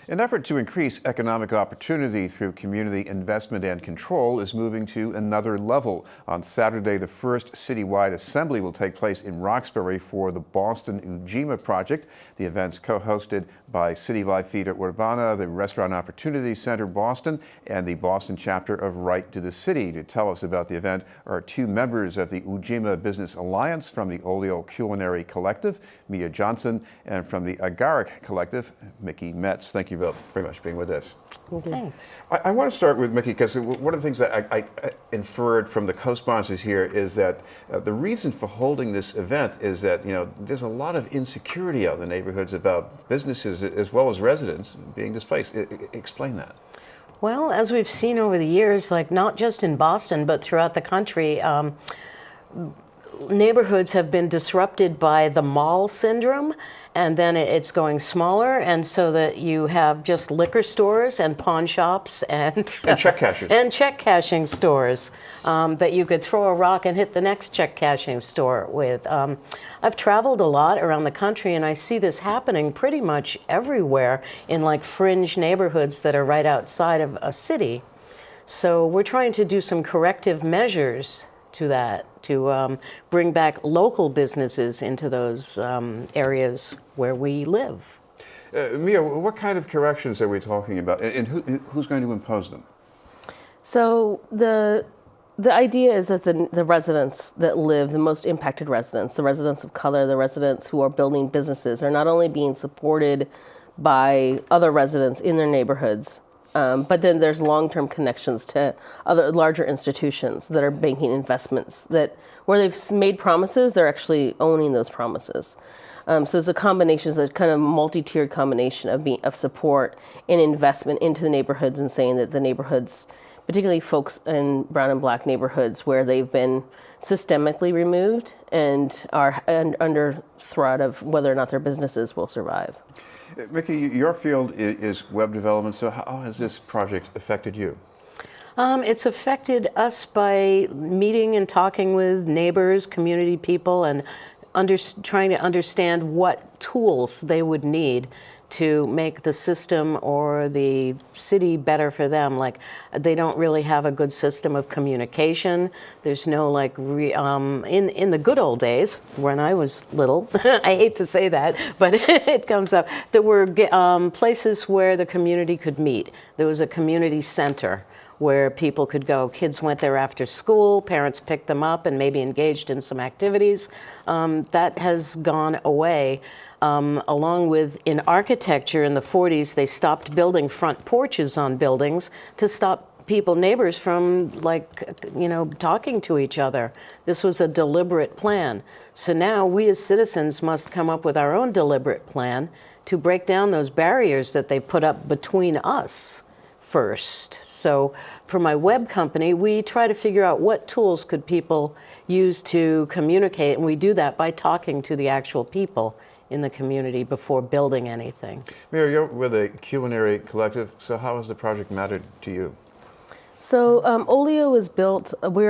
An effort to increase economic opportunity through community investment and control is moving to another level. On Saturday, the first citywide assembly will take place in Roxbury for the Boston Ujima project. The event's co-hosted by City Life Vida Urbana, the Restaurant Opportunity Center Boston, and the Boston chapter of Right to the City. To tell us about the event are two members of the Ujima Business Alliance from the Olio Culinary Collective, Mia Johnson, and from the Agaric Collective, Mickey Metz. Thank you both very much for being with us. Thanks. I want to start with Mickey, because one of the things that I inferred from the co-sponsors here is that the reason for holding this event is that, there's a lot of insecurity out in the neighborhoods about businesses as well as residents being displaced. Explain that. Well, as we've seen over the years, like not just in Boston, but throughout the country, neighborhoods have been disrupted by the mall syndrome, and then it's going smaller, and so that you have just liquor stores and pawn shops and check cashers and check cashing stores that you could throw a rock and hit the next check cashing store with. I've traveled a lot around the country, and I see this happening pretty much everywhere in like fringe neighborhoods that are right outside of a city. So we're trying to do some corrective measures to that, to bring back local businesses into those areas where we live. Mia, what kind of corrections are we talking about, and who's going to impose them? So the idea is that the residents that live, the most impacted residents, the residents of color, the residents who are building businesses, are not only being supported by other residents in their neighborhoods, but then there's long-term connections to other larger institutions that are making investments that where they've made promises, they're actually owning those promises. So it's a combination, it's a kind of multi-tiered combination of support and investment into the neighborhoods, and saying that the neighborhoods, particularly folks in brown and black neighborhoods where they've been systemically removed and are under threat of whether or not their businesses will survive. Mickey, your field is web development, so how has this project affected you? It's affected us by meeting and talking with neighbors, community people, and trying to understand what tools they would need to make the system or the city better for them. Like, they don't really have a good system of communication. There's no in the good old days when I was little, I hate to say that, but it comes up, there were places where the community could meet. There was a community center where people could go. Kids went there after school, parents picked them up and maybe engaged in some activities. That has gone away. Along with, in architecture in the 40s, they stopped building front porches on buildings to stop neighbors from talking to each other. This was a deliberate plan. So now we as citizens must come up with our own deliberate plan to break down those barriers that they put up between us first. So for my web company, we try to figure out what tools could people use to communicate, and we do that by talking to the actual people in the community before building anything. Mia, you're with a culinary collective, so how has the project mattered to you? So Olio is built, we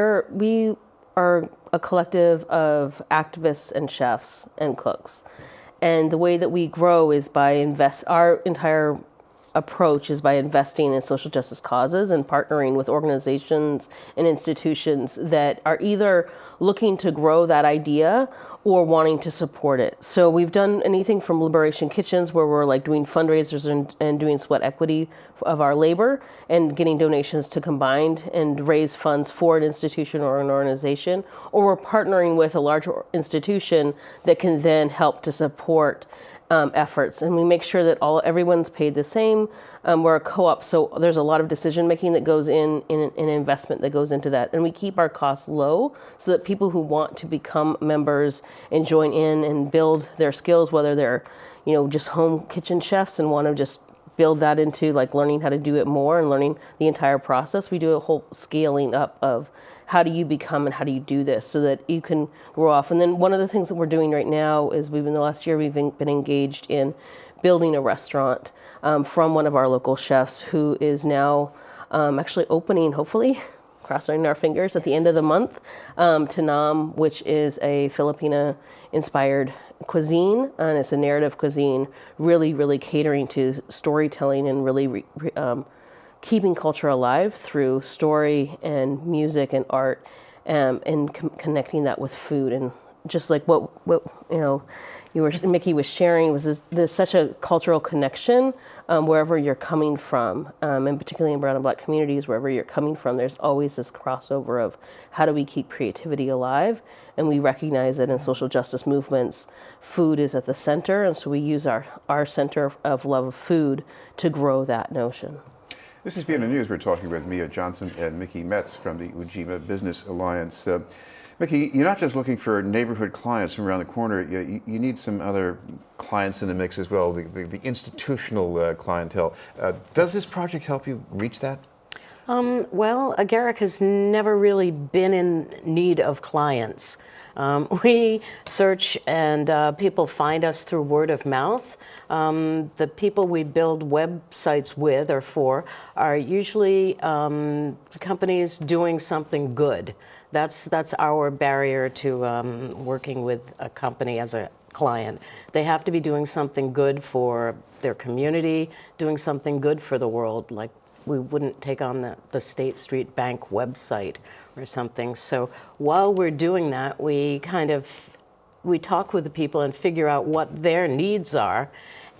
are a collective of activists and chefs and cooks. And the way that we grow is by our entire approach is by investing in social justice causes and partnering with organizations and institutions that are either looking to grow that idea or wanting to support it. So we've done anything from Liberation Kitchens, where we're doing fundraisers and doing sweat equity of our labor and getting donations to combine and raise funds for an institution or an organization, or we're partnering with a larger institution that can then help to support efforts, and we make sure that everyone's paid the same. We're a co-op, so there's a lot of decision making that goes in investment that goes into that, and we keep our costs low so that people who want to become members and join in and build their skills, whether they're just home kitchen chefs and want to just build that into learning how to do it more and learning the entire process, we do a whole scaling up of how do you become and how do you do this so that you can grow off. And then one of the things that we're doing right now is in the last year we've been engaged in building a restaurant from one of our local chefs who is now actually opening, hopefully, crossing our fingers, at the end of the month, Tanam, which is a Filipina-inspired cuisine, and it's a narrative cuisine, really, really catering to storytelling and really keeping culture alive through story and music and art, and connecting that with food. And just like what Mickey was sharing, there's such a cultural connection wherever you're coming from, and particularly in brown and black communities, wherever you're coming from, there's always this crossover of how do we keep creativity alive. And we recognize that in social justice movements, food is at the center, and so we use our center of love of food to grow that notion. This is BNN News. We're talking with Mia Johnson and Mickey Metz from the Ujima Business Alliance. Mickey, you're not just looking for neighborhood clients from around the corner. You need some other clients in the mix as well, the institutional clientele. Does this project help you reach that? Well, Agaric has never really been in need of clients. We search and people find us through word of mouth. The people we build websites with or for are usually companies doing something good. That's our barrier to working with a company as a client. They have to be doing something good for their community, doing something good for the world. Like we wouldn't take on the State Street Bank website or something. So while we're doing that, we talk with the people and figure out what their needs are.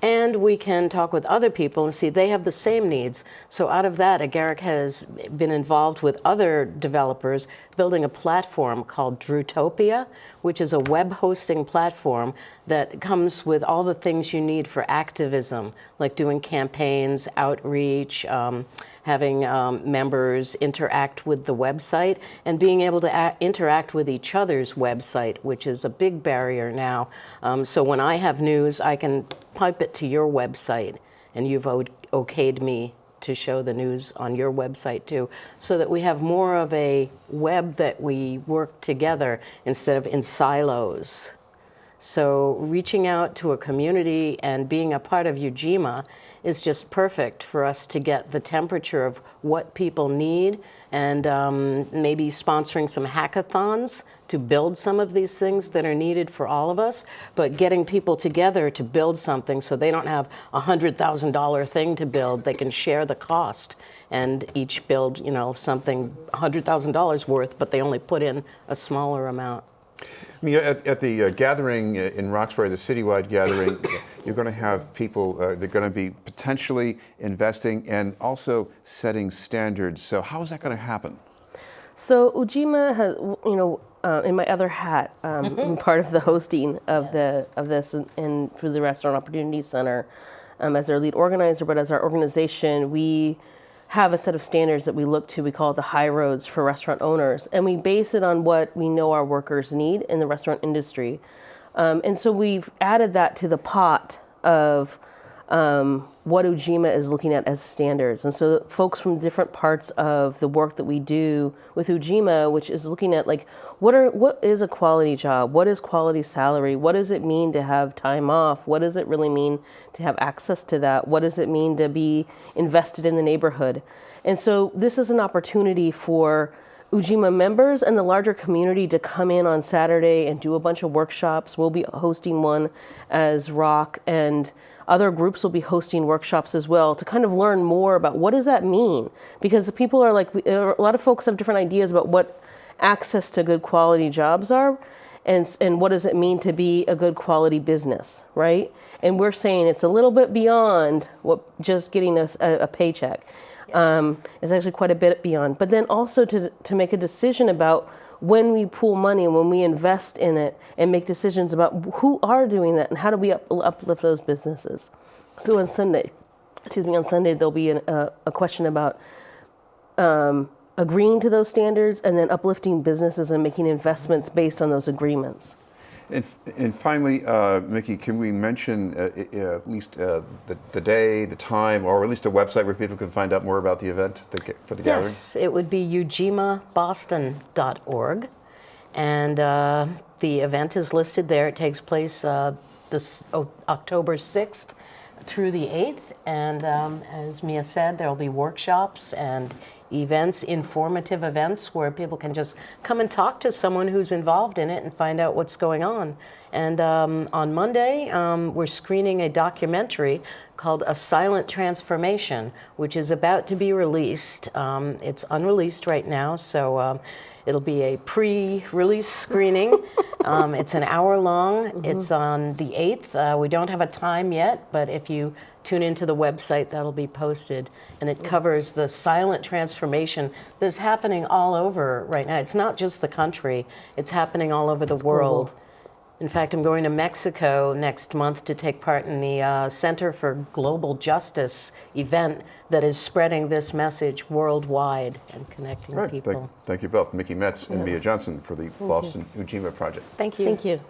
And we can talk with other people and see they have the same needs. So out of that, Agaric has been involved with other developers building a platform called Drutopia, which is a web hosting platform that comes with all the things you need for activism, like doing campaigns, outreach, having members interact with the website, and being able to interact with each other's website, which is a big barrier now. So when I have news, I can pipe it to your website, and you've okayed me to show the news on your website too, so that we have more of a web that we work together instead of in silos. So reaching out to a community and being a part of Ujima is just perfect for us to get the temperature of what people need, and maybe sponsoring some hackathons to build some of these things that are needed for all of us, but getting people together to build something so they don't have a $100,000 thing to build. They can share the cost and each build, something $100,000 worth, but they only put in a smaller amount. At the gathering in Roxbury, the citywide gathering, you're going to have people, they're going to be potentially investing and also setting standards. So how is that going to happen? So Ujima has, in my other hat, I'm part of the hosting of this and through the Restaurant Opportunity Center as their lead organizer. But as our organization, we have a set of standards that we look to. We call it the high roads for restaurant owners, and we base it on what we know our workers need in the restaurant industry. And so we've added that to the pot of what Ujima is looking at as standards. And so folks from different parts of the work that we do with Ujima, which is looking at like, what is a quality job? What is quality salary? What does it mean to have time off? What does it really mean to have access to that? What does it mean to be invested in the neighborhood? And so this is an opportunity for Ujima members and the larger community to come in on Saturday and do a bunch of workshops. We'll be hosting one as ROC, and other groups will be hosting workshops as well to kind of learn more about what does that mean? Because the people are like, a lot of folks have different ideas about what access to good quality jobs are, and what does it mean to be a good quality business, right? And we're saying it's a little bit beyond what just getting a paycheck. Yes. It's actually quite a bit beyond. But then also to make a decision about when we pool money, when we invest in it, and make decisions about who are doing that and how do we uplift those businesses. So on Sunday there'll be a question about agreeing to those standards and then uplifting businesses and making investments based on those agreements. And finally, Mickey, can we mention at least the day, the time, or at least a website where people can find out more about the event for the gathering? Yes, it would be ujimaboston.org. And the event is listed there. It takes place this October 6th through the 8th. And as Mia said, there will be workshops and events, informative events where people can just come and talk to someone who's involved in it and find out what's going on. And on Monday, we're screening a documentary called A Silent Transformation, which is about to be released. It's unreleased right now, so it'll be a pre-release screening. It's an hour long. It's on the 8th. We don't have a time yet, but if you tune into the website, that'll be posted. And it covers the silent transformation that's happening all over right now. It's not just the country, it's happening all over the world. global. In fact, I'm going to Mexico next month to take part in the Center for Global Justice event that is spreading this message worldwide and connecting All right. people. Thank you both, Mickey Metz and Mia Johnson, for the Boston Ujima project. Thank you. Thank you.